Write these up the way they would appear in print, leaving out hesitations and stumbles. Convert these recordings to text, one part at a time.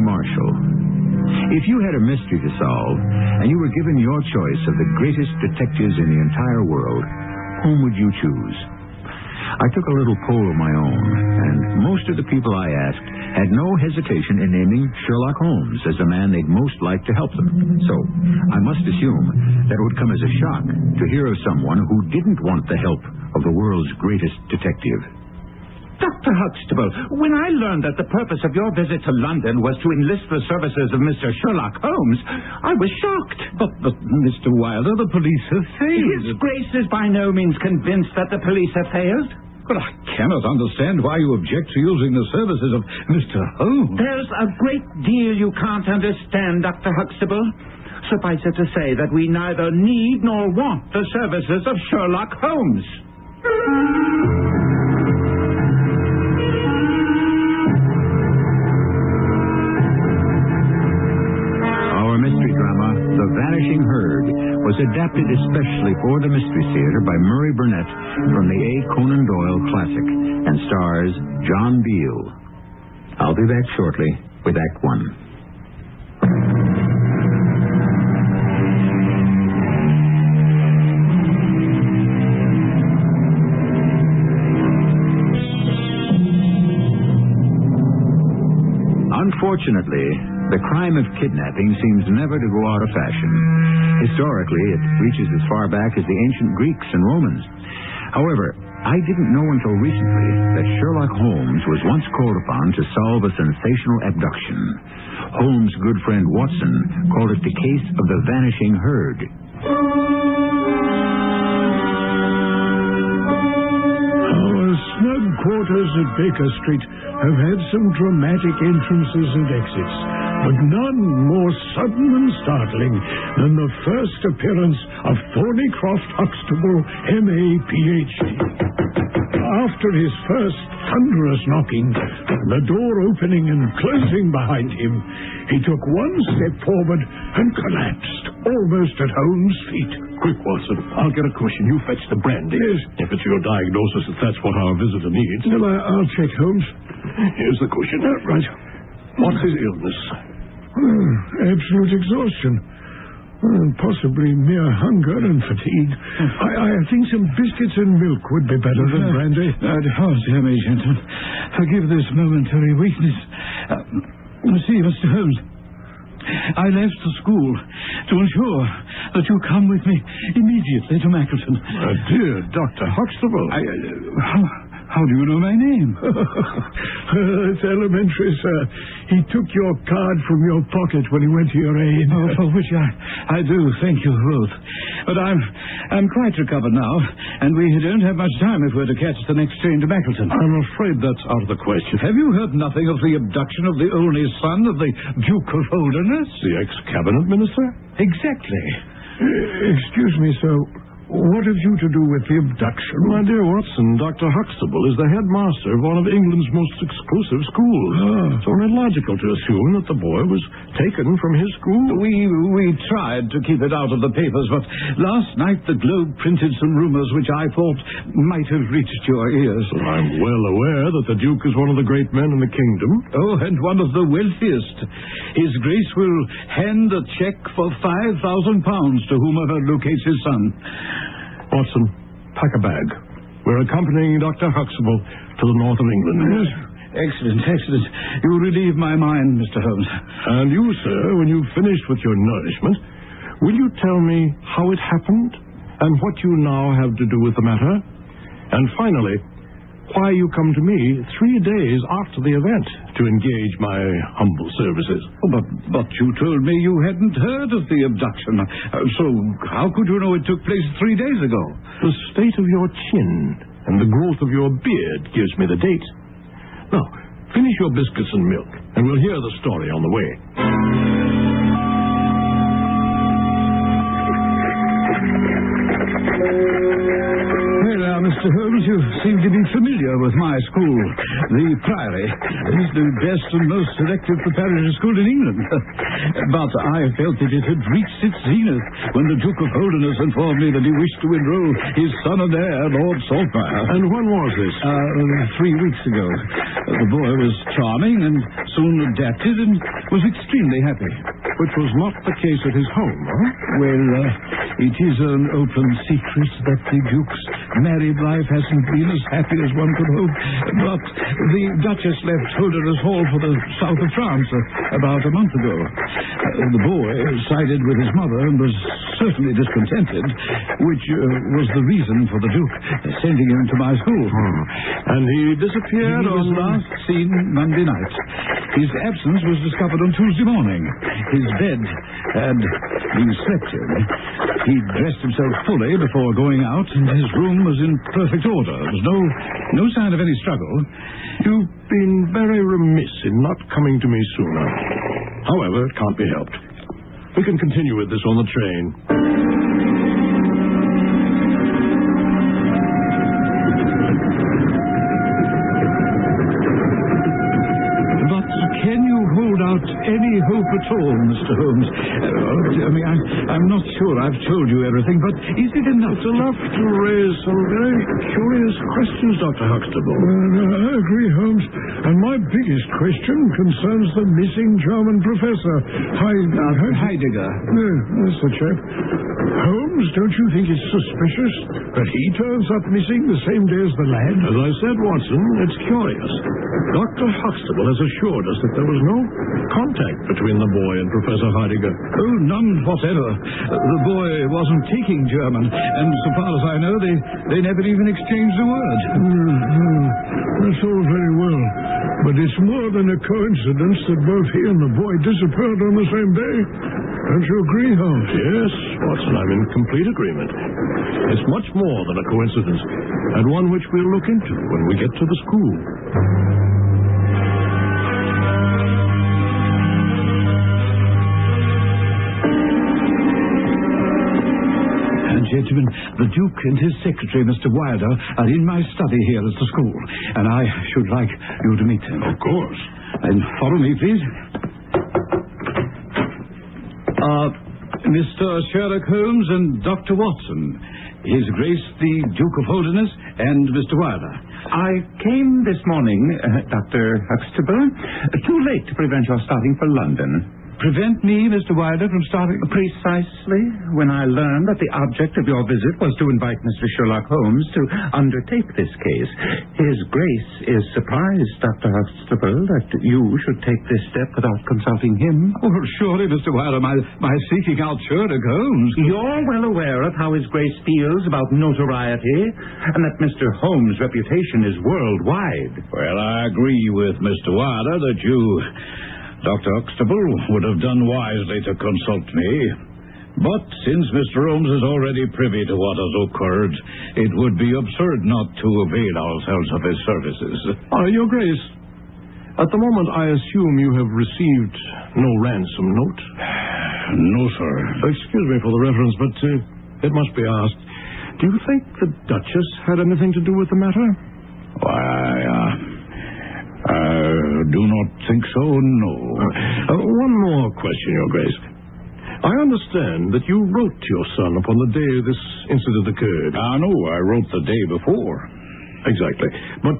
Marshall. If you had a mystery to solve, and you were given your choice of the greatest detectives in the entire world, whom would you choose? I took a little poll of my own, and most of the people I asked had no hesitation in naming Sherlock Holmes as the man they'd most like to help them. So, I must assume that it would come as a shock to hear of someone who didn't want the help of the world's greatest detective. Dr. Huxtable, when I learned that the purpose of your visit to London was to enlist the services of Mr. Sherlock Holmes, I was shocked. But Mr. Wilder, the police have failed. His Grace is by no means convinced that the police have failed. But I cannot understand why you object to using the services of Mr. Holmes. There's a great deal you can't understand, Dr. Huxtable. Suffice it to say that we neither need nor want the services of Sherlock Holmes. Our mystery drama, The Vanishing Herd, was adapted especially for the Mystery Theater by Murray Burnett from the A. Conan Doyle classic and stars John Beal. I'll be back shortly with Act One. Unfortunately, the crime of kidnapping seems never to go out of fashion. Historically, it reaches as far back as the ancient Greeks and Romans. However, I didn't know until recently that Sherlock Holmes was once called upon to solve a sensational abduction. Holmes' good friend Watson called it the case of the Vanishing Herd. Our snug quarters at Baker Street have had some dramatic entrances and exits, but none more sudden and startling than the first appearance of Thornycroft Huxtable, M.A., Ph.D. After his first thunderous knocking, the door opening and closing behind him, he took one step forward and collapsed, almost at Holmes' feet. Quick, Watson. I'll get a cushion. You fetch the brandy. Yes. If it's your diagnosis that that's what our visitor needs. No, I'll check, Holmes. Here's the cushion. Right. What's his illness? Absolute exhaustion. Possibly mere hunger and fatigue. I think some biscuits and milk would be better than brandy. How dear me, gentlemen. Forgive this momentary weakness. See, Mr. Holmes, I left the school to ensure that you come with me immediately to Mackleton. Dear Dr. Huxtable. How do you know my name? It's elementary, sir. He took your card from your pocket when he went to your aid. Oh, for which I do thank you both. But I'm quite recovered now, and we don't have much time if we're to catch the next train to Mackleton. I'm afraid that's out of the question. Have you heard nothing of the abduction of the only son of the Duke of Holderness? The ex-cabinet minister? Exactly. Excuse me, sir. What have you to do with the abduction? My dear Watson, Dr. Huxtable is the headmaster of one of England's most exclusive schools. It's only logical to assume that the boy was taken from his school. We tried to keep it out of the papers, but last night the Globe printed some rumors which I thought might have reached your ears. Well, I'm well aware that the Duke is one of the great men in the kingdom. Oh, and one of the wealthiest. His Grace will hand a check for £5,000 to whomever locates his son. Watson, pack a bag. We're accompanying Dr. Huxtable to the north of England. Yes. Excellent. You relieve my mind, Mr. Holmes. And you, sir, when you've finished with your nourishment, will you tell me how it happened and what you now have to do with the matter? And finally, why you come to me 3 days after the event to engage my humble services. Oh, but you told me you hadn't heard of the abduction. So how could you know it took place 3 days ago? The state of your chin and the growth of your beard gives me the date. Now, finish your biscuits and milk, and we'll hear the story on the way. Well, now, Mr. Holmes, you seem to be familiar with my school. The Priory is the best and most selective preparatory school in England. But I felt that it had reached its zenith when the Duke of Holderness informed me that he wished to enroll his son and heir, Lord Saltmire. And when was this? 3 weeks ago. The boy was charming and soon adapted and was extremely happy. Which was not the case at his home, huh? Well, it is an open secret that the Duke's married life hasn't been as happy as one could hope. But the Duchess left Holderness Hall for the south of France about a month ago. The boy sided with his mother and was certainly discontented, which was the reason for the Duke sending him to my school. And he disappeared He was last seen Monday night. His absence was discovered on Tuesday morning. His bed had been slept in. He dressed himself fully before going out, and his room was in perfect order. There was no sign of any struggle. You've been very remiss in not coming to me sooner. However, it can't be helped. We can continue with this on the train. Any hope at all, Mr. Holmes? I'm not sure I've told you everything, but is it enough? It's enough to raise some very curious questions, Dr. Huxtable. I agree, Holmes. And my biggest question concerns the missing German professor, Heidegger. No, that's the chap. Holmes, don't you think it's suspicious that he turns up missing the same day as the lad? As I said, Watson, it's curious. Dr. Huxtable has assured us that there was no contact between the boy and Professor Heidegger. Oh, none whatever. The boy wasn't taking German, and so far as I know, they never even exchanged a word. That's all very well, but it's more than a coincidence that both he and the boy disappeared on the same day. Don't you agree, Holmes? Yes, Watson, I'm in complete agreement. It's much more than a coincidence, and one which we'll look into when we get to the school. Gentlemen, the Duke and his secretary, Mr. Wilder, are in my study here at the school, and I should like you to meet them. Of course. And follow me, please. Mr. Sherlock Holmes and Dr. Watson, His Grace the Duke of Holderness, and Mr. Wilder. I came this morning, Dr. Huxtable, too late to prevent your starting for London. Prevent me, Mr. Wilder, from starting? Precisely. When I learned that the object of your visit was to invite Mr. Sherlock Holmes to undertake this case, His Grace is surprised, Dr. Huxtable, that you should take this step without consulting him. Oh, surely, Mr. Wilder, my seeking out Sherlock Holmes. You're well aware of how His Grace feels about notoriety, and that Mr. Holmes' reputation is worldwide. Well, I agree with Mr. Wilder that you, Dr. Huxtable, would have done wisely to consult me. But since Mr. Holmes is already privy to what has occurred, it would be absurd not to avail ourselves of his services. Your Grace, at the moment I assume you have received no ransom note? No, sir. Excuse me for the reference, but it must be asked. Do you think the Duchess had anything to do with the matter? Why, I do not think so, no. One more question, Your Grace. I understand that you wrote to your son upon the day this incident occurred. No, I wrote the day before. Exactly. But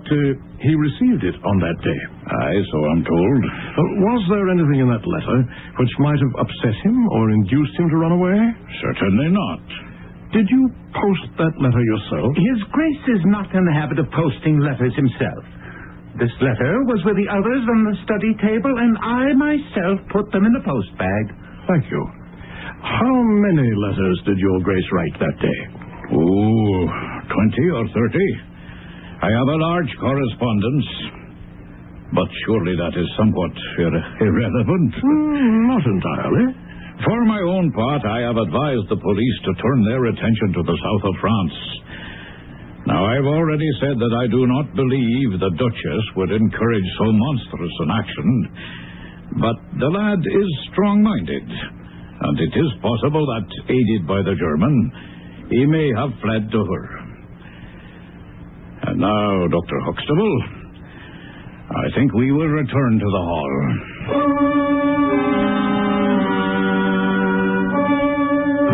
he received it on that day. Aye, so I'm told. Was there anything in that letter which might have upset him or induced him to run away? Certainly not. Did you post that letter yourself? His Grace is not in the habit of posting letters himself. This letter was with the others on the study table, and I myself put them in the post bag. Thank you. How many letters did your Grace write that day? 20 or 30. I have a large correspondence, but surely that is somewhat irrelevant. Not entirely. For my own part, I have advised the police to turn their attention to the south of France. Now, I've already said that I do not believe the Duchess would encourage so monstrous an action, but the lad is strong-minded, and it is possible that, aided by the German, he may have fled to her. Now, Dr. Huxtable, I think we will return to the hall.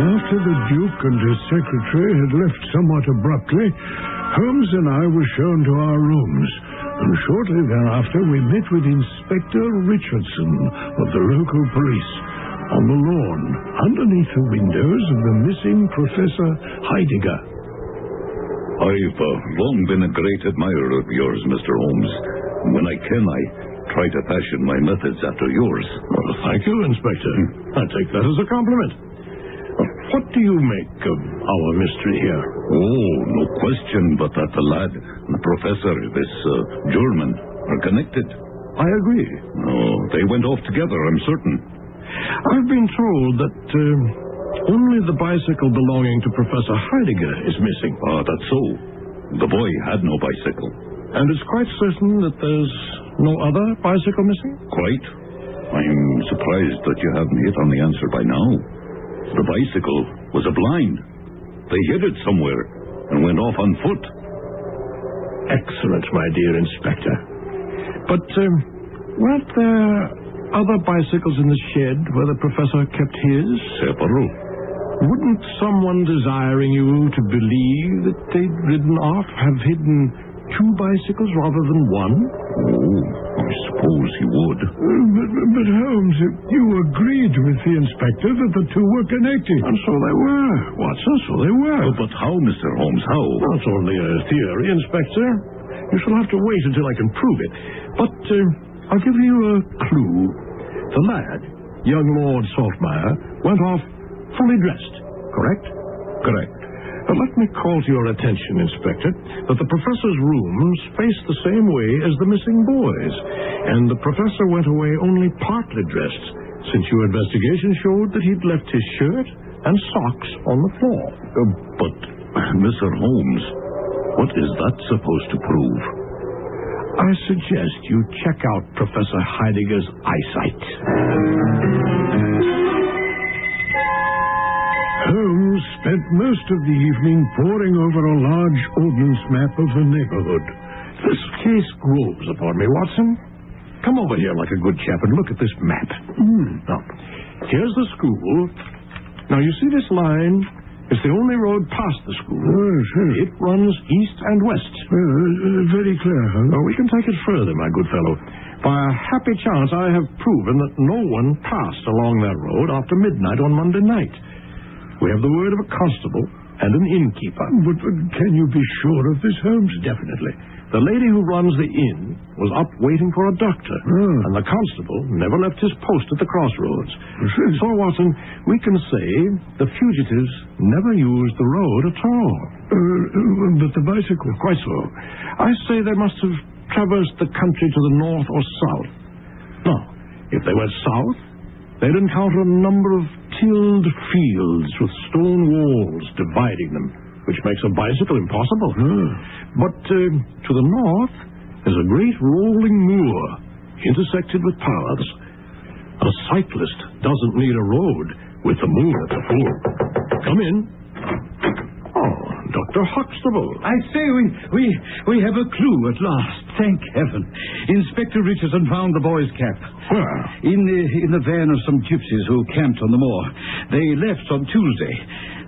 After the Duke and his secretary had left somewhat abruptly, Holmes and I were shown to our rooms, and shortly thereafter we met with Inspector Richardson of the local police on the lawn, underneath the windows of the missing Professor Heidegger. I've long been a great admirer of yours, Mr. Holmes. When I can, I try to fashion my methods after yours. Well, thank you, Inspector. I take that as a compliment. What do you make of our mystery here? Oh, no question but that the lad and the professor, this German, are connected. I agree. Oh, they went off together, I'm certain. I've been told that only the bicycle belonging to Professor Heidegger is missing. That's so. The boy had no bicycle. And it's quite certain that there's no other bicycle missing? Quite. I'm surprised that you haven't hit on the answer by now. The bicycle was a blind. They hid it somewhere and went off on foot. Excellent, my dear Inspector. But weren't there other bicycles in the shed where the professor kept his? Several. Wouldn't someone desiring you to believe that they'd ridden off have hidden two bicycles rather than one? Oh, I suppose he would. But Holmes, you agreed with the inspector that the two were connected. And so they were, Watson, so they were. Oh, but how, Mr. Holmes, how? Well, it's only a theory, Inspector. You shall have to wait until I can prove it. But I'll give you a clue. The lad, young Lord Saltmeyer, went off fully dressed, correct? Correct. Let me call to your attention, Inspector, that the professor's rooms face the same way as the missing boys, and the professor went away only partly dressed, since your investigation showed that he'd left his shirt and socks on the floor. But, Mr. Holmes, what is that supposed to prove? I suggest you check out Professor Heidegger's eyesight. Holmes spent most of the evening poring over a large ordnance map of the neighborhood. This case grows upon me, Watson. Come over here like a good chap and look at this map. Now, here's the school. Now, you see this line? It's the only road past the school. Sure. It runs east and west. Very clear, Holmes. Now, we can take it further, my good fellow. By a happy chance, I have proven that no one passed along that road after midnight on Monday night. We have the word of a constable and an innkeeper. But can you be sure of this, Holmes? Definitely. The lady who runs the inn was up waiting for a doctor, and the constable never left his post at the crossroads. So, Watson, we can say the fugitives never used the road at all. But the bicycle? Quite so. I say they must have traversed the country to the north or south. Now, if they went south, they'd encounter a number of tilled fields with stone walls dividing them, which makes a bicycle impossible. But to the north is a great rolling moor intersected with paths. A cyclist doesn't need a road with the moor at the full. Come in. Oh, Dr. Huxtable. I say we have a clue at last. Thank heaven. Inspector Richardson found the boy's cap. Where? In the van of some gypsies who camped on the moor. They left on Tuesday.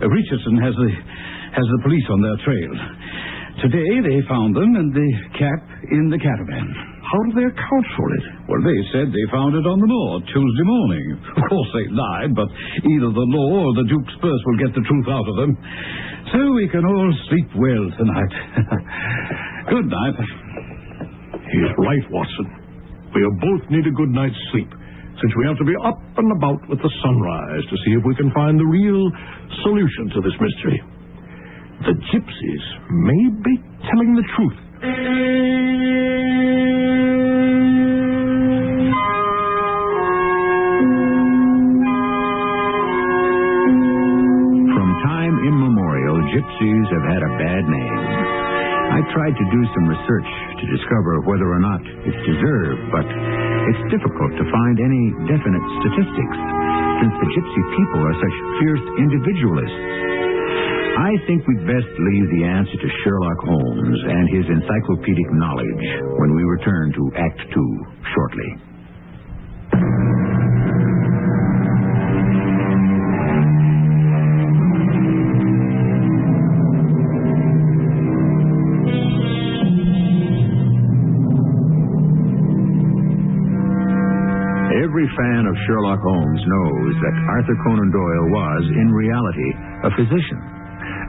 Richardson has the police on their trail. Today they found them and the cap in the caravan. How do they account for it? Well, they said they found it on the moor Tuesday morning. Of course they lied, but either the law or the Duke's purse will get the truth out of them. So we can all sleep well tonight. Good night. He's right, Watson. We'll both need a good night's sleep, since we have to be up and about with the sunrise to see if we can find the real solution to this mystery. The gypsies may be telling the truth. From time immemorial, gypsies have had a bad name. I tried to do some research to discover whether or not it's deserved, but it's difficult to find any definite statistics, since the gypsy people are such fierce individualists. I think we'd best leave the answer to Sherlock Holmes and his encyclopedic knowledge when we return to Act 2 shortly. Every fan of Sherlock Holmes knows that Arthur Conan Doyle was, in reality, a physician.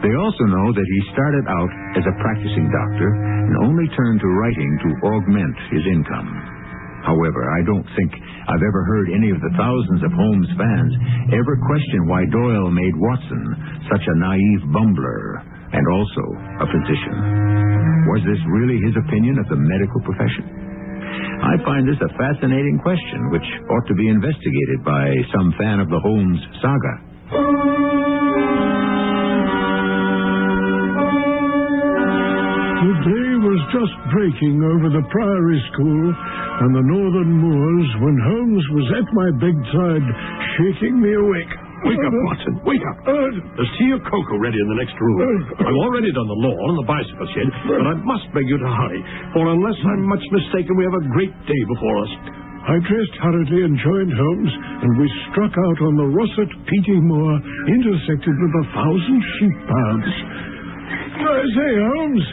They also know that he started out as a practicing doctor and only turned to writing to augment his income. However, I don't think I've ever heard any of the thousands of Holmes fans ever question why Doyle made Watson such a naive bumbler and also a physician. Was this really his opinion of the medical profession? I find this a fascinating question, which ought to be investigated by some fan of the Holmes saga. The day was just breaking over the Priory School and the northern moors when Holmes was at my bedside, shaking me awake. Wake up, Watson. Wake up. There's tea or cocoa ready in the next room. I've already done the lawn and the bicycle shed, but I must beg you to hurry, for unless I'm much mistaken, we have a great day before us. I dressed hurriedly and joined Holmes, and we struck out on the Rossett-Peaty Moor, intersected with 1,000 sheep paths. I say, Holmes,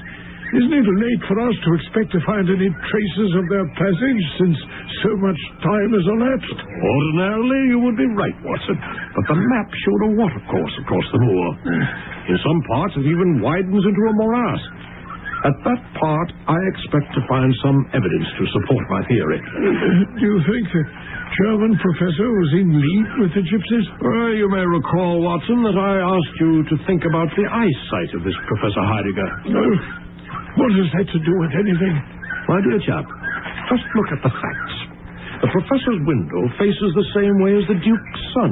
isn't it late for us to expect to find any traces of their passage, since so much time has elapsed? Ordinarily, you would be right, Watson, but the map showed a watercourse across the moor. In some parts, it even widens into a morass. At that part, I expect to find some evidence to support my theory. Do you think the German professor was in league with the gypsies? Well, you may recall, Watson, that I asked you to think about the eyesight of this Professor Heidegger. What has that to do with anything? My dear chap, just look at the facts. The professor's window faces the same way as the Duke's sun.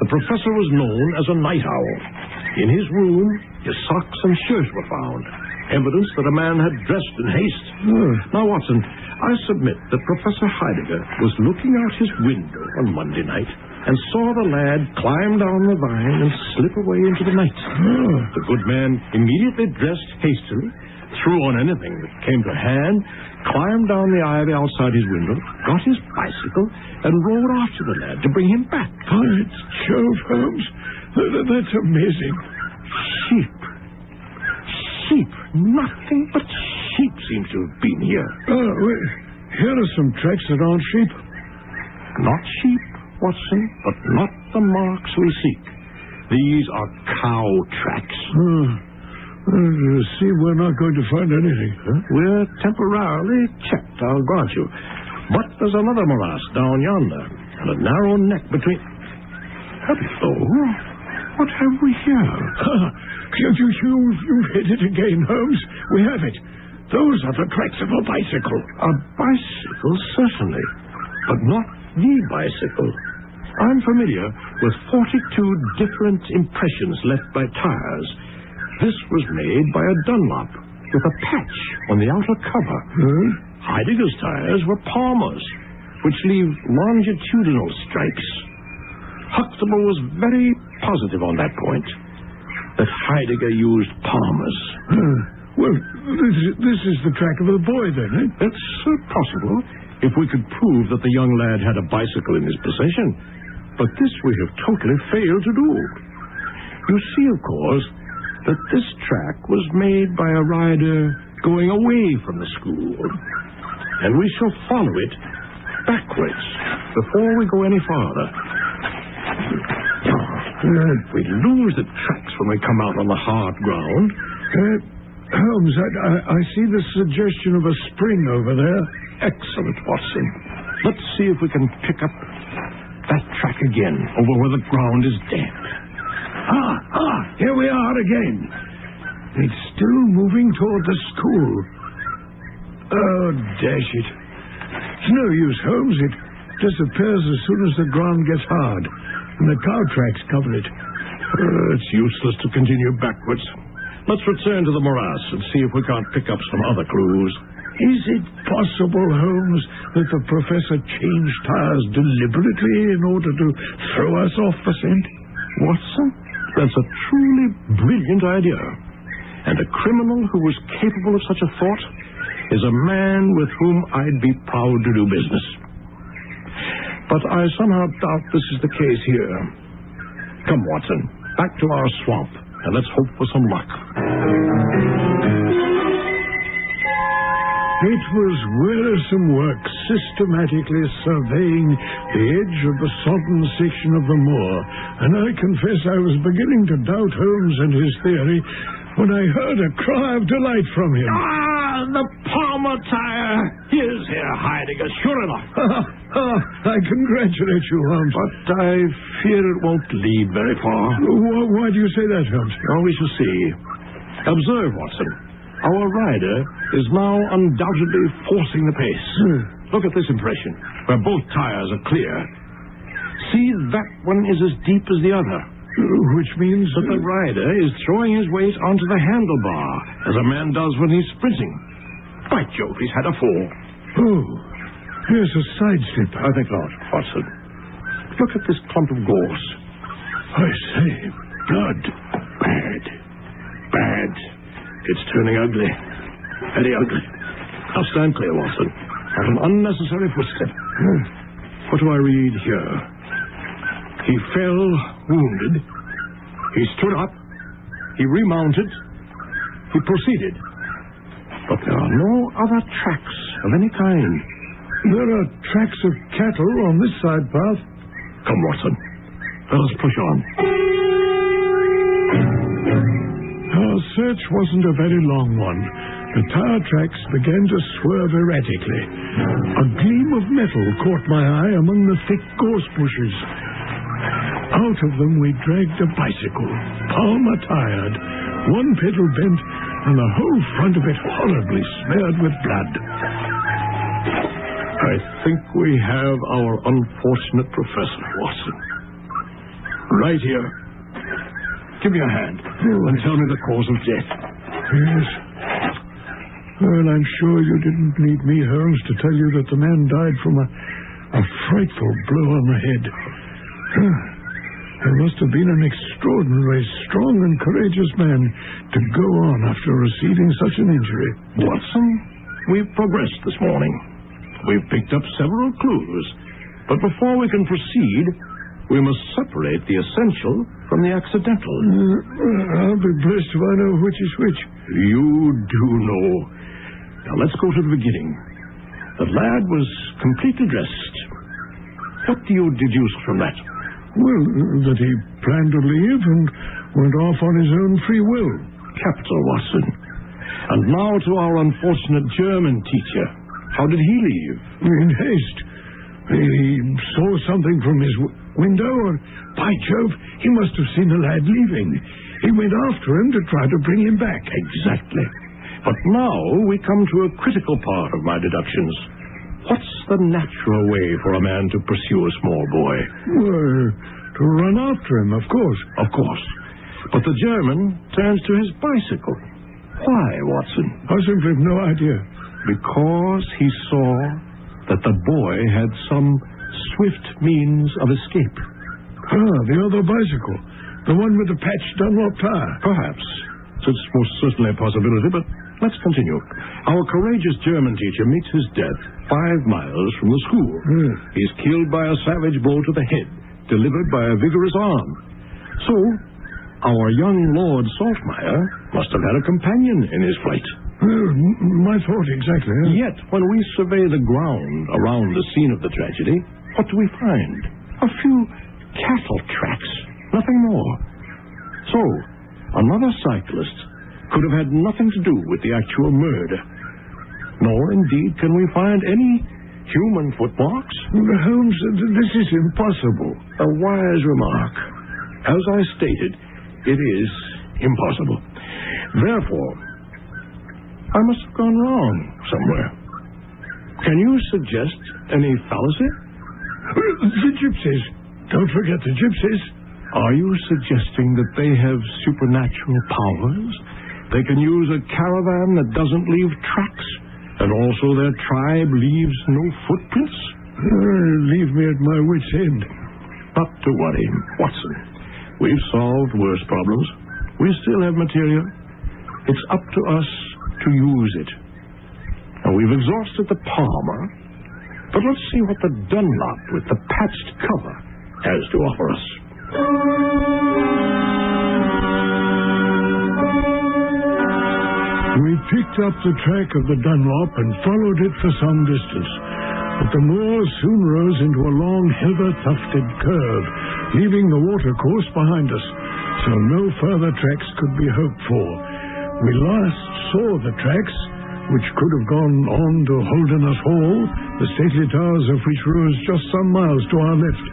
The professor was known as a night owl. In his room, his socks and shirt were found, evidence that a man had dressed in haste. Now, Watson, I submit that Professor Heidegger was looking out his window on Monday night and saw the lad climb down the vine and slip away into the night. The good man immediately dressed hastily, threw on anything that came to hand, climbed down the ivy outside his window, got his bicycle, and rode after the lad to bring him back. By Jove, Holmes, that's amazing. Sheep. Nothing but sheep seems to have been here. Wait. Here are some tracks that aren't sheep. Not sheep, Watson, but not the marks we seek. These are cow tracks. See, we're not going to find anything. We're temporarily checked, I'll grant you. But there's another morass down yonder, and a narrow neck between... Hello? What have we here? You've hit it again, Holmes. We have it. Those are the tracks of a bicycle. A bicycle, certainly, but not the bicycle. I'm familiar with 42 different impressions left by tires. This was made by a Dunlop with a patch on the outer cover. Heidegger's tires were Palmer's, which leave longitudinal stripes. Huxtable was very positive on that point, that Heidegger used Palmer's. Well, this is the track of the boy, then, eh? It's possible, if we could prove that the young lad had a bicycle in his possession. But this we have totally failed to do. You see, of course, that this track was made by a rider going away from the school. And we shall follow it backwards before we go any farther. We lose the tracks when we come out on the hard ground. Holmes, I see the suggestion of a spring over there. Excellent, Watson. Let's see if we can pick up that track again over where the ground is damp. Here we are again. It's still moving toward the school. Oh, dash it. It's no use, Holmes. It disappears as soon as the ground gets hard, and the cow tracks cover it. It's useless to continue backwards. Let's return to the morass and see if we can't pick up some other clues. Is it possible, Holmes, that the professor changed tires deliberately in order to throw us off the scent? Watson, That's a truly brilliant idea. And a criminal who was capable of such a thought is a man with whom I'd be proud to do business. But I somehow doubt this is the case here. Come, Watson, back to our swamp, and let's hope for some luck. It was wearisome work systematically surveying the edge of the sodden section of the moor, and I confess I was beginning to doubt Holmes and his theory when I heard a cry of delight from him. Ah, the Palmer tire! He is here hiding us, sure enough. I congratulate you, Holmes. But I fear it won't lead very far. Why do you say that, Holmes? Oh, we shall see. Observe, Watson. Our rider is now undoubtedly forcing the pace. Look at this impression, where both tires are clear. See, that one is as deep as the other. Which means that the rider is throwing his weight onto the handlebar, as a man does when he's sprinting. By Jove, he's had a fall. Oh, here's a side slip. I think not. Watson, look at this clump of gorse. I say, blood. Bad. It's turning ugly. Very ugly. Now stand clear, Watson. Not an unnecessary footstep. What do I read here? He fell wounded. He stood up. He remounted. He proceeded. But there are no other tracks of any kind. There are tracks of cattle on this side path. Come, Watson. Let us push on. Our search wasn't a very long one. The tire tracks began to swerve erratically. A gleam of metal caught my eye among the thick gorse bushes. Out of them we dragged a bicycle, Palmer-tired, one pedal bent, and the whole front of it horribly smeared with blood. I think we have our unfortunate professor, Watson. Right here. Give me a hand and tell me the cause of death. Yes. Well, I'm sure you didn't need me, Holmes, to tell you that the man died from a frightful blow on the head. He must have been an extraordinarily strong and courageous man to go on after receiving such an injury. Watson, we've progressed this morning. We've picked up several clues. But before we can proceed, we must separate the essential from the accidental. I'll be blessed if I know which is which. You do know. Now, let's go to the beginning. The lad was completely dressed. What do you deduce from that? Well, that he planned to leave and went off on his own free will. Capital, Watson. And now to our unfortunate German teacher. How did he leave? In haste. He saw something from his window, or, by Jove, he must have seen the lad leaving. He went after him to try to bring him back. Exactly. But now we come to a critical part of my deductions. What's the natural way for a man to pursue a small boy? Well, to run after him, of course. Of course. But the German turns to his bicycle. Why, Watson? I simply have no idea. Because he saw that the boy had some swift means of escape. The other bicycle. The one with the patched Dunlop tire. Perhaps. It's most certainly a possibility, but let's continue. Our courageous German teacher meets his death 5 miles from the school. He's killed by a savage blow to the head, delivered by a vigorous arm. So, our young Lord Saltmeyer must have had a companion in his flight. My thought exactly. Yet, when we survey the ground around the scene of the tragedy, what do we find? A few cattle tracks, nothing more. So, another cyclist could have had nothing to do with the actual murder. Nor, indeed, can we find any human footmarks. Holmes, this is impossible. A wise remark. As I stated, it is impossible. Therefore, I must have gone wrong somewhere. Can you suggest any fallacy? The gypsies. Don't forget the gypsies. Are you suggesting that they have supernatural powers? They can use a caravan that doesn't leave tracks, and also their tribe leaves no footprints? Leave me at my wit's end. Not to worry, Watson. We've solved worse problems. We still have material. It's up to us to use it. Now, we've exhausted the Palmer, but let's see what the Dunlop with the patched cover has to offer us. We picked up the track of the Dunlop and followed it for some distance. But the moor soon rose into a long, heather-tufted curve, leaving the watercourse behind us, so no further tracks could be hoped for. We last saw the tracks, which could have gone on to Holderness Hall, the stately towers of which rose just some miles to our left,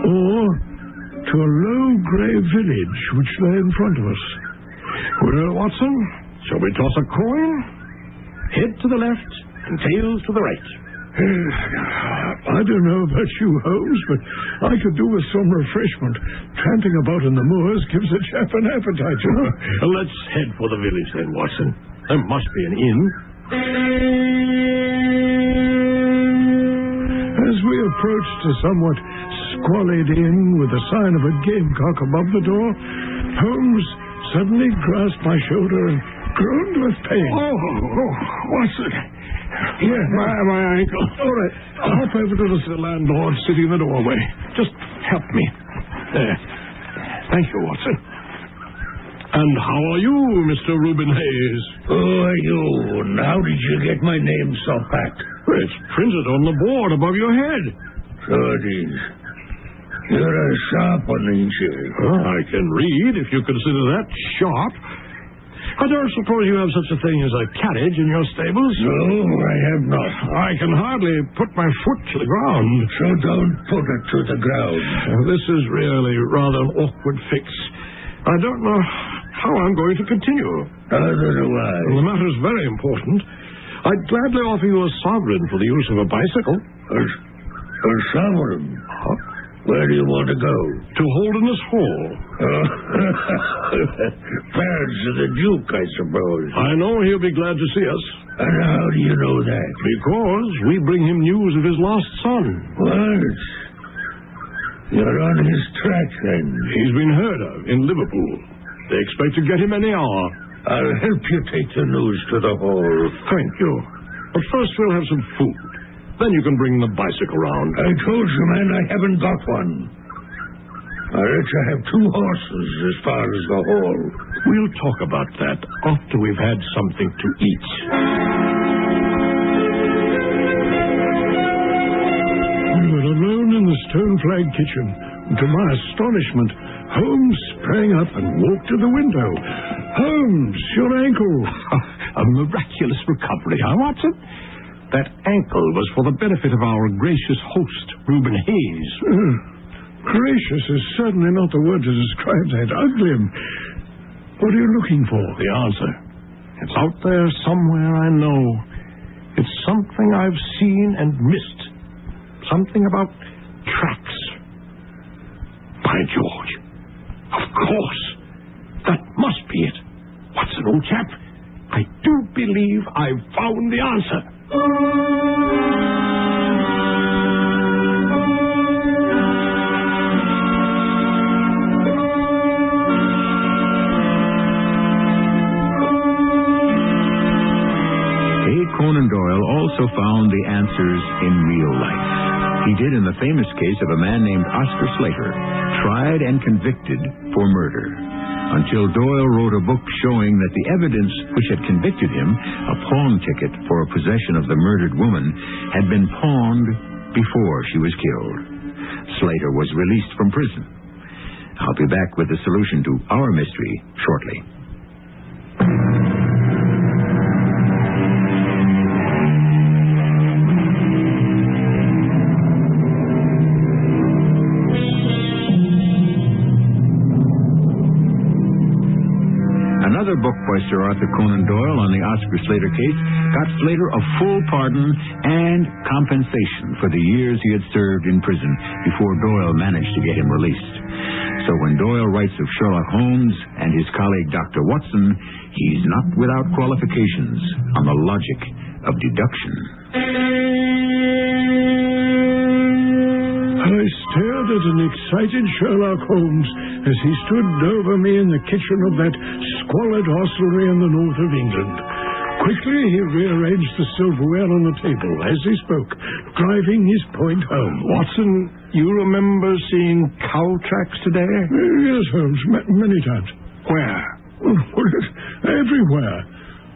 or to a low grey village which lay in front of us. Well, Watson, shall we toss a coin? Head to the left and tails to the right. I don't know about you, Holmes, but I could do with some refreshment. Tramping about in the moors gives a chap an appetite, you know. Let's head for the village then, Watson. There must be an inn. As we approached a somewhat squalid inn with the sign of a gamecock above the door, Holmes suddenly grasped my shoulder and groaned with pain. Oh, Watson. Yeah, my ankle. All right. Hop over to the landlord sitting in the doorway. Just help me. There. Thank you, Watson. And how are you, Mr. Reuben Hayes? Who are you, and how did you get my name so fat? It's printed on the board above your head. So it is. You're a sharp one, ain't you? I can read, if you consider that sharp. I don't suppose you have such a thing as a carriage in your stables? No, I have not. I can hardly put my foot to the ground. So don't put it to the ground. This is really rather an awkward fix. I don't know how I'm going to continue. Neither do I. The matter's very important. I'd gladly offer you a sovereign for the use of a bicycle. A sovereign? Huh? Where do you want to go? To Holderness Hall. Parents of the Duke, I suppose. I know he'll be glad to see us. And how do you know that? Because we bring him news of his lost son. What? You're on his track, then? He's been heard of in Liverpool. They expect to get him any hour. I'll help you take the news to the Hall. Thank you. But first we'll have some food. Then you can bring the bicycle round. I told you, man, I haven't got one. I let you have 2 horses as far as the Hall. We'll talk about that after we've had something to eat. We were alone in the stone-flagged kitchen. To my astonishment, Holmes sprang up and walked to the window. Holmes, your ankle. A miraculous recovery, huh, Watson? That ankle was for the benefit of our gracious host, Reuben Hayes. Gracious is certainly not the word to describe that. Ugly. What are you looking for? The answer. It's out there somewhere, I know. It's something I've seen and missed. Something about tracks. By George. Of course. That must be it. Watson, old chap, I do believe I've found the answer. A Conan Doyle also found the answers in real life. He did in the famous case of a man named Oscar Slater, tried and convicted for murder, until Doyle wrote a book showing that the evidence which had convicted him, a pawn ticket for a possession of the murdered woman, had been pawned before she was killed. Slater was released from prison. I'll be back with the solution to our mystery shortly. Another book by Sir Arthur Conan Doyle on the Oscar Slater case got Slater a full pardon and compensation for the years he had served in prison before Doyle managed to get him released. So when Doyle writes of Sherlock Holmes and his colleague Dr. Watson, he's not without qualifications on the logic of deduction. I stared at an excited Sherlock Holmes as he stood over me in the kitchen of that squalid hostelry in the north of England. Quickly, he rearranged the silverware on the table as he spoke, driving his point home. Watson, you remember seeing cow tracks today? Yes, Holmes, many times. Where? Everywhere.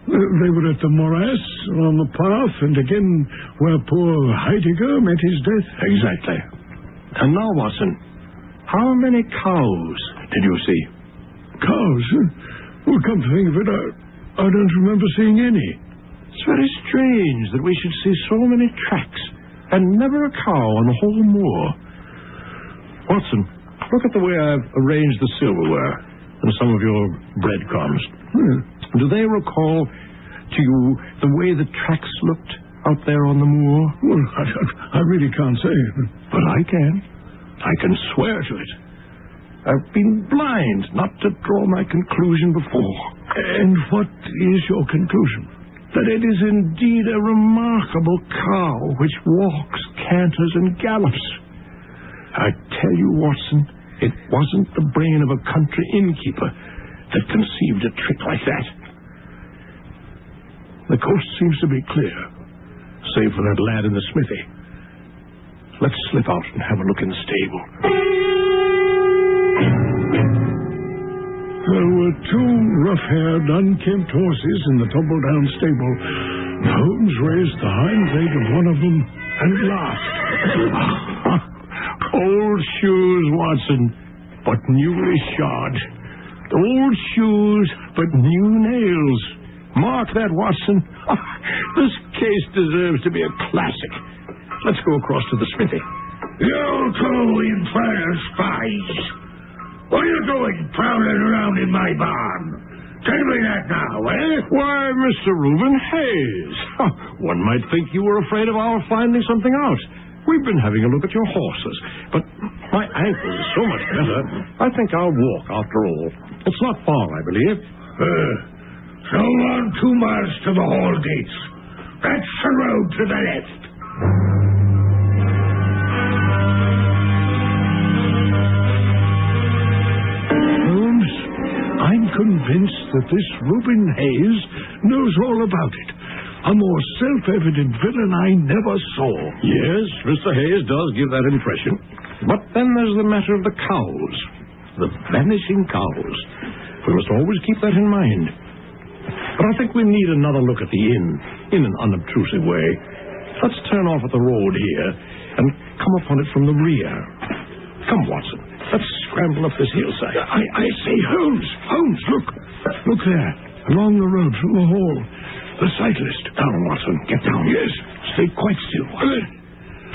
They were at the morass, on the path, and again where poor Heidegger met his death. Exactly. And now, Watson, how many cows did you see? Cows? Well, come to think of it, I don't remember seeing any. It's very strange that we should see so many tracks and never a cow on the whole moor. Watson, look at the way I've arranged the silverware and some of your breadcrumbs. Do they recall to you the way the tracks looked out there on the moor? Well, I really can't say. But I can. I can swear to it. I've been blind not to draw my conclusion before. And what is your conclusion? That it is indeed a remarkable cow which walks, canters, and gallops. I tell you, Watson, it wasn't the brain of a country innkeeper that conceived a trick like that. The coast seems to be clear, save for that lad in the smithy. Let's slip out and have a look in the stable. There were two rough-haired, unkempt horses in the tumble-down stable. Holmes raised the hind leg of one of them and laughed. Old shoes, Watson, but newly shod. Old shoes, but new nails. Mark that, Watson. This case deserves to be a classic. Let's go across to the smithy. You two infernal spies! What are you doing prowling around in my barn? Tell me that now, eh? Why, Mr. Reuben Hayes. One might think you were afraid of our finding something out. We've been having a look at your horses, but my ankle is so much better, I think I'll walk after all. It's not far, I believe. So on 2 miles to the hall gates. That's the road to the left. Holmes, I'm convinced that this Reuben Hayes knows all about it. A more self-evident villain I never saw. Yes, Mr. Hayes does give that impression. But then there's the matter of the cows. The vanishing cows. We must always keep that in mind. But I think we need another look at the inn, in an unobtrusive way. Let's turn off at the road here and come upon it from the rear. Come, Watson. Let's scramble up this hillside. I say, Holmes, look. Look there, along the road from the hall. The cyclist. Down, Watson. Get down. Yes. Stay quite still, Watson.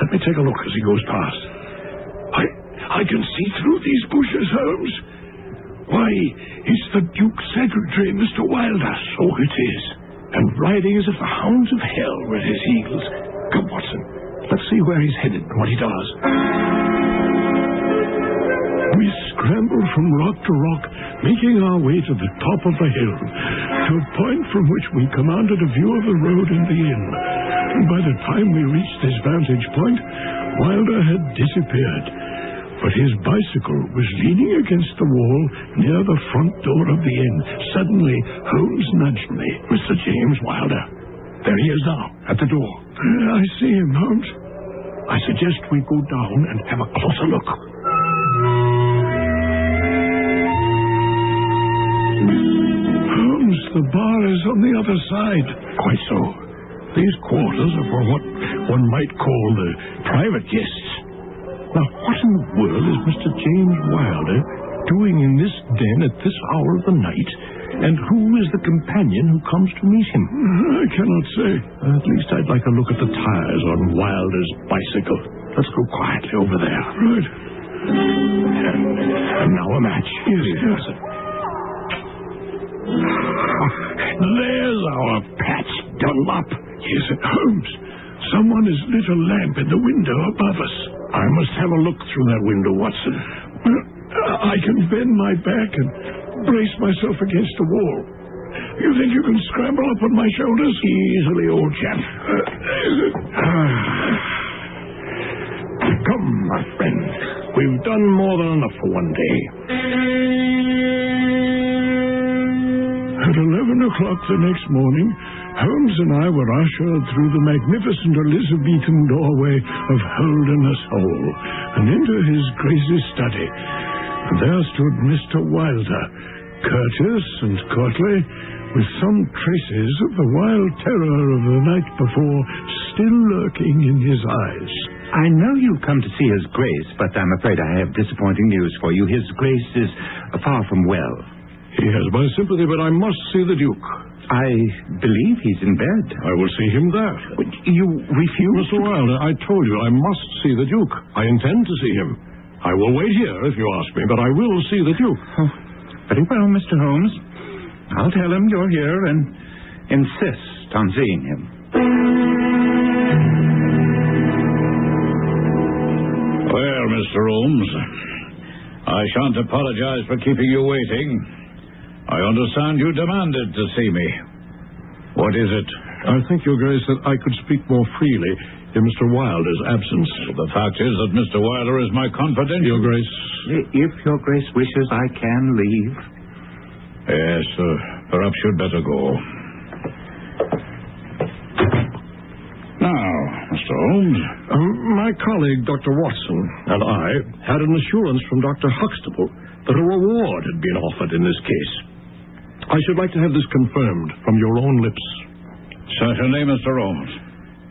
Let me take a look as he goes past. I can see through these bushes, Holmes. Why, it's the Duke's secretary, Mr. Wilder. So it is. And riding as if the hounds of hell were at his heels. Come, Watson. Let's see where he's headed and what he does. We scrambled from rock to rock, making our way to the top of the hill, to a point from which we commanded a view of the road and the inn. And by the time we reached this vantage point, Wilder had disappeared. But his bicycle was leaning against the wall near the front door of the inn. Suddenly, Holmes nudged me. Mr. James Wilder. There he is now, at the door. I see him, Holmes. I suggest we go down and have a closer look. Holmes, the bar is on the other side. Quite so. These quarters are for what one might call the private guests. Now, what in the world is Mr. James Wilder doing in this den at this hour of the night? And who is the companion who comes to meet him? I cannot say. At least I'd like a look at the tires on Wilder's bicycle. Let's go quietly over there. Right. And now a match. Yes. There's our patch done up. Yes, Holmes. Someone has lit a lamp in the window above us. I must have a look through that window, Watson. I can bend my back and brace myself against the wall. You think you can scramble up on my shoulders? Easily, old chap. Come. my friend. We've done more than enough for one day. At 11 o'clock the next morning, Holmes and I were ushered through the magnificent Elizabethan doorway of Holderness Hall and into his Grace's study. And there stood Mr. Wilder, courteous and courtly, with some traces of the wild terror of the night before still lurking in his eyes. I know you've come to see His Grace, but I'm afraid I have disappointing news for you. His Grace is far from well. He has my sympathy, but I must see the Duke. I believe he's in bed. I will see him there. But you refuse? Mr. Wilder, I told you I must see the Duke. I intend to see him. I will wait here if you ask me, but I will see the Duke. Oh, very well, Mr. Holmes. I'll tell him you're here and insist on seeing him. Well, Mr. Holmes, I shan't apologize for keeping you waiting. I understand you demanded to see me. What is it? I think, Your Grace, that I could speak more freely in Mr. Wilder's absence. The fact is that Mr. Wilder is my confidential... Your Grace... If Your Grace wishes, I can leave. Yes, perhaps you'd better go. Now, Mr. Holmes... my colleague, Dr. Watson, and I had an assurance from Dr. Huxtable that a reward had been offered in this case. I should like to have this confirmed from your own lips. Certainly, Mr. Holmes.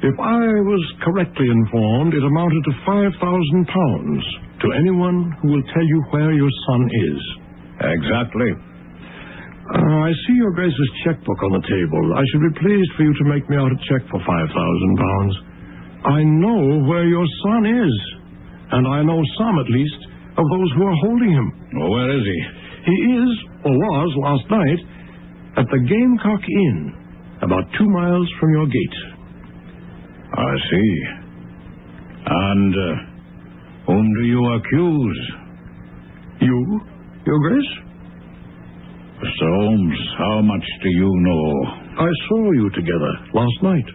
If I was correctly informed, it amounted to £5,000 to anyone who will tell you where your son is. Exactly. I see Your Grace's checkbook on the table. I should be pleased for you to make me out a check for £5,000. I know where your son is, and I know some, at least, of those who are holding him. Well, where is he? He is, or was last night, at the Gamecock Inn, about 2 miles from your gate. I see. And whom do you accuse? You, Your Grace? Mr. Holmes, how much do you know? I saw you together last night.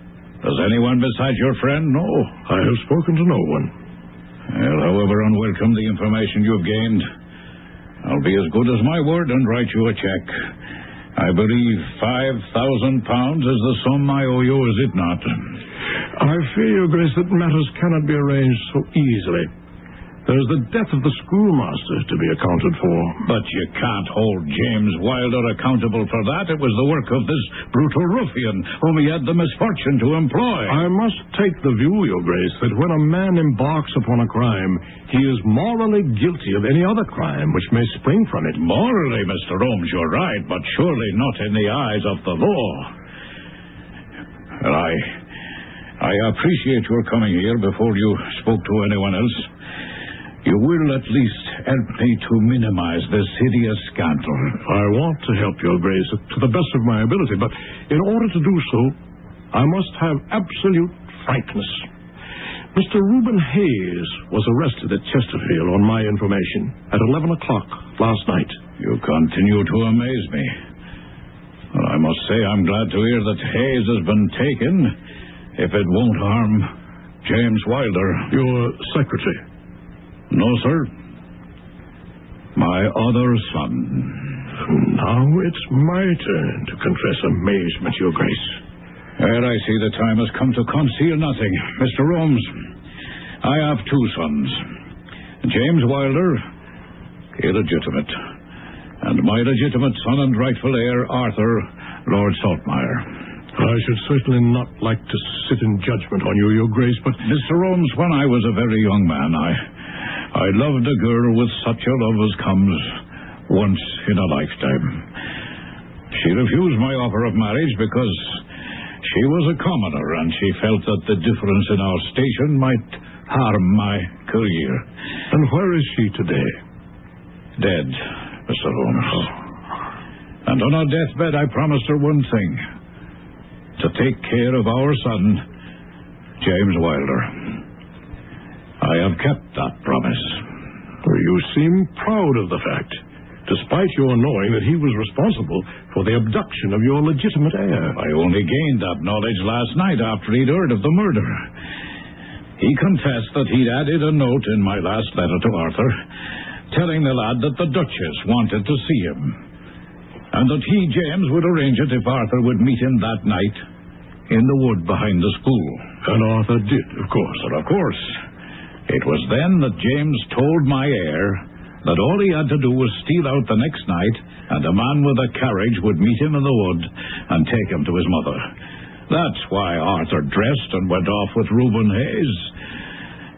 Does anyone besides your friend know? I have spoken to no one. Well, however unwelcome the information you've gained, I'll be as good as my word and write you a check. I believe £5,000 is the sum I owe you, is it not? I fear, Your Grace, that matters cannot be arranged so easily. There's the death of the schoolmaster to be accounted for. But you can't hold James Wilder accountable for that. It was the work of this brutal ruffian whom he had the misfortune to employ. I must take the view, Your Grace, that when a man embarks upon a crime, he is morally guilty of any other crime which may spring from it. Morally, Mr. Holmes, you're right, but surely not in the eyes of the law. Well, I appreciate your coming here before you spoke to anyone else. You will at least help me to minimize this hideous scandal. I want to help, Your Grace, to the best of my ability, but in order to do so, I must have absolute frankness. Mr. Reuben Hayes was arrested at Chesterfield on my information at 11 o'clock last night. You continue to amaze me. Well, I must say I'm glad to hear that Hayes has been taken, if it won't harm James Wilder. Your secretary? No, sir. My other son. Now it's my turn to confess amazement, Your Grace. Well, I see the time has come to conceal nothing. Mr. Holmes, I have 2 sons. James Wilder, illegitimate, and my legitimate son and rightful heir, Arthur, Lord Saltmire. I should certainly not like to sit in judgment on you, Your Grace, but... Mr. Holmes, when I was a very young man, I loved a girl with such a love as comes once in a lifetime. She refused my offer of marriage because she was a commoner, and she felt that the difference in our station might harm my career. And where is she today? Dead, Mr. Holmes. And on her deathbed, I promised her one thing: to take care of our son, James Wilder. I have kept that promise. You seem proud of the fact, despite your knowing that he was responsible for the abduction of your legitimate heir. I only gained that knowledge last night after he'd heard of the murder. He confessed that he'd added a note in my last letter to Arthur, telling the lad that the Duchess wanted to see him, and that he, James, would arrange it if Arthur would meet him that night in the wood behind the school. And Arthur did, of course. But of course, it was then that James told my heir that all he had to do was steal out the next night, and a man with a carriage would meet him in the wood and take him to his mother. That's why Arthur dressed and went off with Reuben Hayes.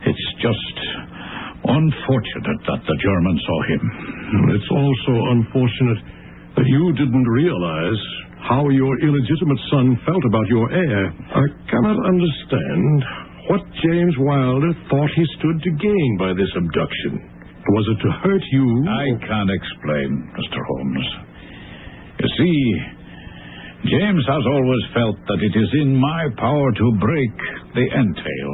It's just unfortunate that the German saw him. It's also unfortunate that you didn't realize how your illegitimate son felt about your heir. I cannot understand what James Wilder thought he stood to gain by this abduction. Was it to hurt you? I can't explain, Mr. Holmes. You see, James has always felt that it is in my power to break the entail.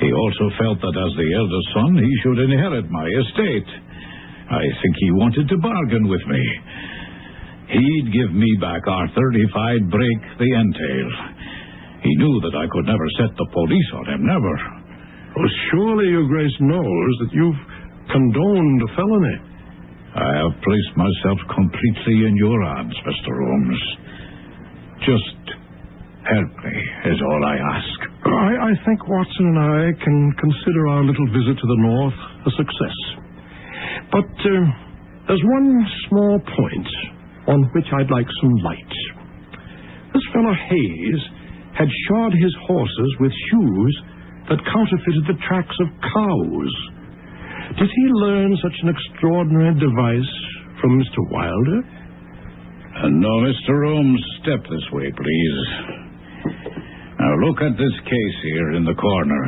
He also felt that as the eldest son, he should inherit my estate. I think he wanted to bargain with me. He'd give me back Arthur if I'd break the entail. He knew that I could never set the police on him, never. Well, surely your Grace knows that you've condoned a felony. I have placed myself completely in your hands, Mr. Holmes. Just help me, is all I ask. I think Watson and I can consider our little visit to the north a success. But there's one small point on which I'd like some light. This fellow Hayes had shod his horses with shoes that counterfeited the tracks of cows. Did he learn such an extraordinary device from Mr. Wilder? No, Mr. Holmes, step this way, please. Now, look at this case here in the corner.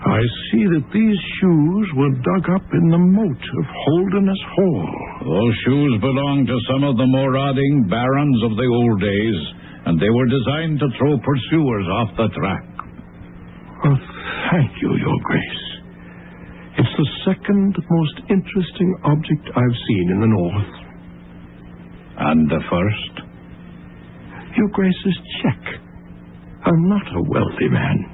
I see that these shoes were dug up in the moat of Holderness Hall. Those shoes belonged to some of the marauding barons of the old days, and they were designed to throw pursuers off the track. Oh, thank you, Your Grace. It's the second most interesting object I've seen in the north. And the first? Your Grace's check. I'm not a wealthy man.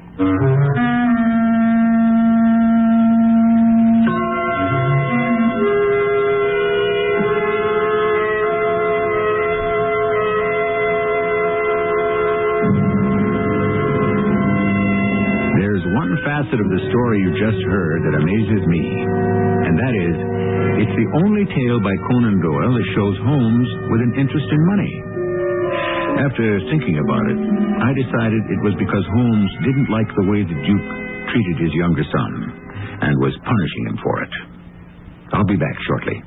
Facet of the story you just heard that amazes me, and that is, it's the only tale by Conan Doyle that shows Holmes with an interest in money. After thinking about it, I decided it was because Holmes didn't like the way the Duke treated his younger son and was punishing him for it. I'll be back shortly.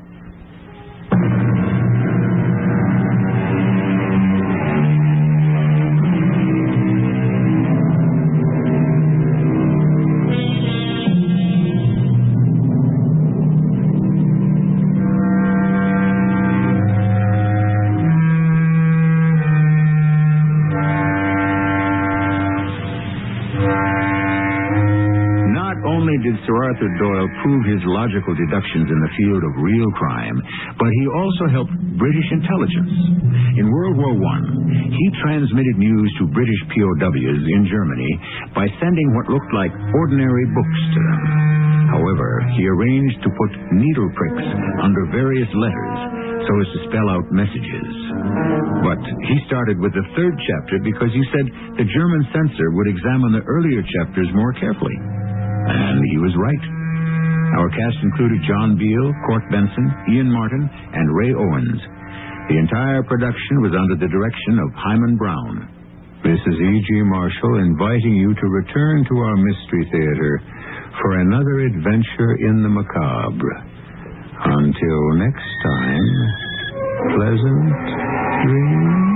Did Sir Arthur Doyle prove his logical deductions in the field of real crime, but he also helped British intelligence. In World War I, he transmitted news to British POWs in Germany by sending what looked like ordinary books to them. However, he arranged to put needle pricks under various letters so as to spell out messages. But he started with the third chapter because he said the German censor would examine the earlier chapters more carefully. And he was right. Our cast included John Beal, Court Benson, Ian Martin, and Ray Owens. The entire production was under the direction of Hyman Brown. This is E.G. Marshall inviting you to return to our Mystery Theater for another adventure in the macabre. Until next time, pleasant dreams.